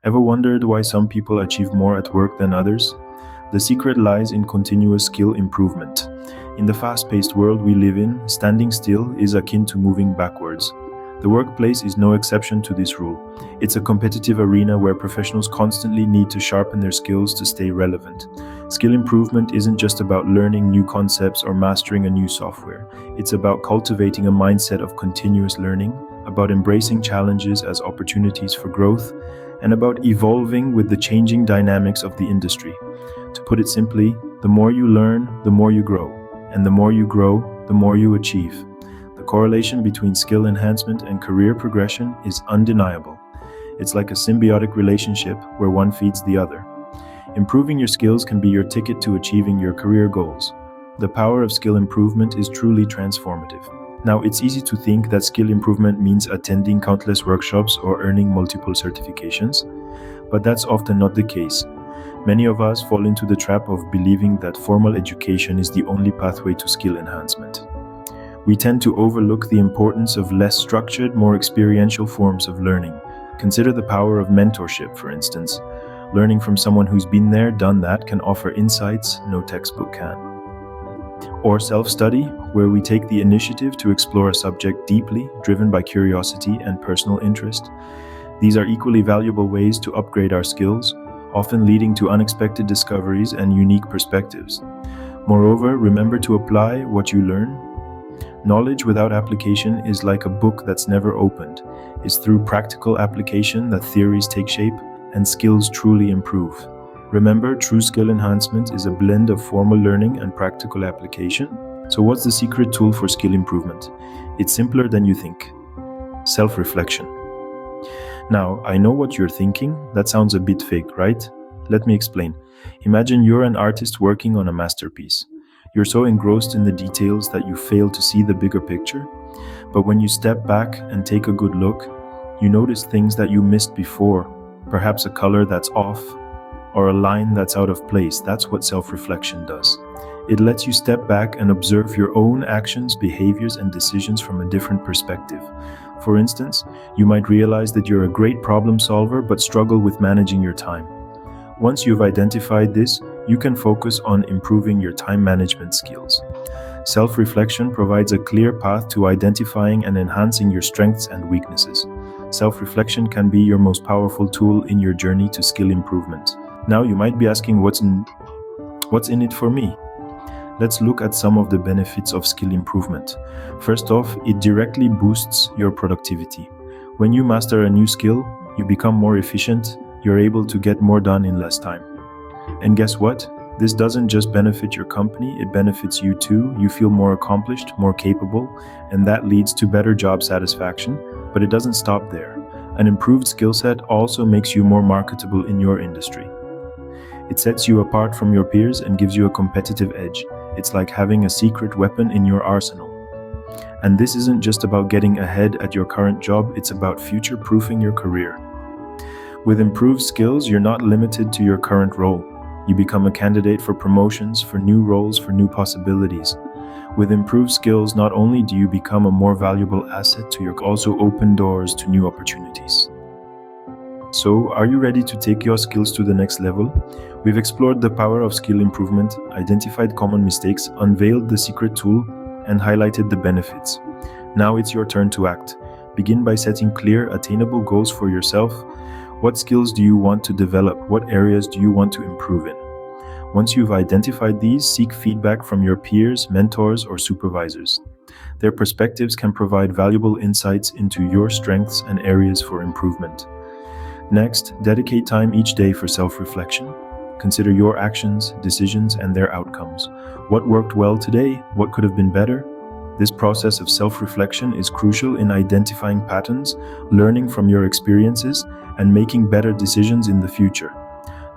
Ever wondered why some people achieve more at work than others? The secret lies in continuous skill improvement. In the fast-paced world we live in, standing still is akin to moving backwards. The workplace is no exception to this rule. It's a competitive arena where professionals constantly need to sharpen their skills to stay relevant. Skill improvement isn't just about learning new concepts or mastering a new software. It's about cultivating a mindset of continuous learning, about embracing challenges as opportunities for growth, and about evolving with the changing dynamics of the industry. To put it simply, the more you learn, the more you grow, and the more you grow, the more you achieve. The correlation between skill enhancement and career progression is undeniable. It's like a symbiotic relationship where one feeds the other. Improving your skills can be your ticket to achieving your career goals. The power of skill improvement is truly transformative. Now, it's easy to think that skill improvement means attending countless workshops or earning multiple certifications, but that's often not the case. Many of us fall into the trap of believing that formal education is the only pathway to skill enhancement. We tend to overlook the importance of less structured, more experiential forms of learning. Consider the power of mentorship, for instance. Learning from someone who's been there, done that, can offer insights no textbook can. Or self-study, where we take the initiative to explore a subject deeply, driven by curiosity and personal interest. These are equally valuable ways to upgrade our skills, often leading to unexpected discoveries and unique perspectives. Moreover, remember to apply what you learn. Knowledge without application is like a book that's never opened. It's through practical application that theories take shape and skills truly improve. Remember, true skill enhancement is a blend of formal learning and practical application. So what's the secret tool for skill improvement? It's simpler than you think. Self-reflection. Now, I know what you're thinking. That sounds a bit fake, right? Let me explain. Imagine you're an artist working on a masterpiece. You're so engrossed in the details that you fail to see the bigger picture. But when you step back and take a good look, you notice things that you missed before, perhaps a color that's off, or a line that's out of place. That's what self-reflection does. It lets you step back and observe your own actions, behaviors, and decisions from a different perspective. For instance, you might realize that you're a great problem solver but struggle with managing your time. Once you've identified this, you can focus on improving your time management skills. Self-reflection provides a clear path to identifying and enhancing your strengths and weaknesses. Self-reflection can be your most powerful tool in your journey to skill improvement. Now you might be asking, what's in it for me? Let's look at some of the benefits of skill improvement. First off, it directly boosts your productivity. When you master a new skill, you become more efficient, you're able to get more done in less time. And guess what? This doesn't just benefit your company, it benefits you too. You feel more accomplished, more capable, and that leads to better job satisfaction, but it doesn't stop there. An improved skill set also makes you more marketable in your industry. It sets you apart from your peers and gives you a competitive edge. It's like having a secret weapon in your arsenal. And this isn't just about getting ahead at your current job, it's about future-proofing your career. With improved skills, you're not limited to your current role. You become a candidate for promotions, for new roles, for new possibilities. With improved skills, not only do you become a more valuable asset to your also open doors to new opportunities. So, are you ready to take your skills to the next level? We've explored the power of skill improvement, identified common mistakes, unveiled the secret tool, and highlighted the benefits. Now it's your turn to act. Begin by setting clear, attainable goals for yourself. What skills do you want to develop? What areas do you want to improve in? Once you've identified these, seek feedback from your peers, mentors, or supervisors. Their perspectives can provide valuable insights into your strengths and areas for improvement. Next, dedicate time each day for self-reflection. Consider your actions, decisions, and their outcomes. What worked well today? What could have been better? This process of self-reflection is crucial in identifying patterns, learning from your experiences, and making better decisions in the future.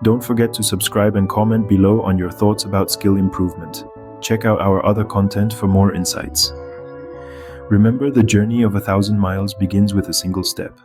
Don't forget to subscribe and comment below on your thoughts about skill improvement. Check out our other content for more insights. Remember, the journey of 1,000 miles begins with a single step.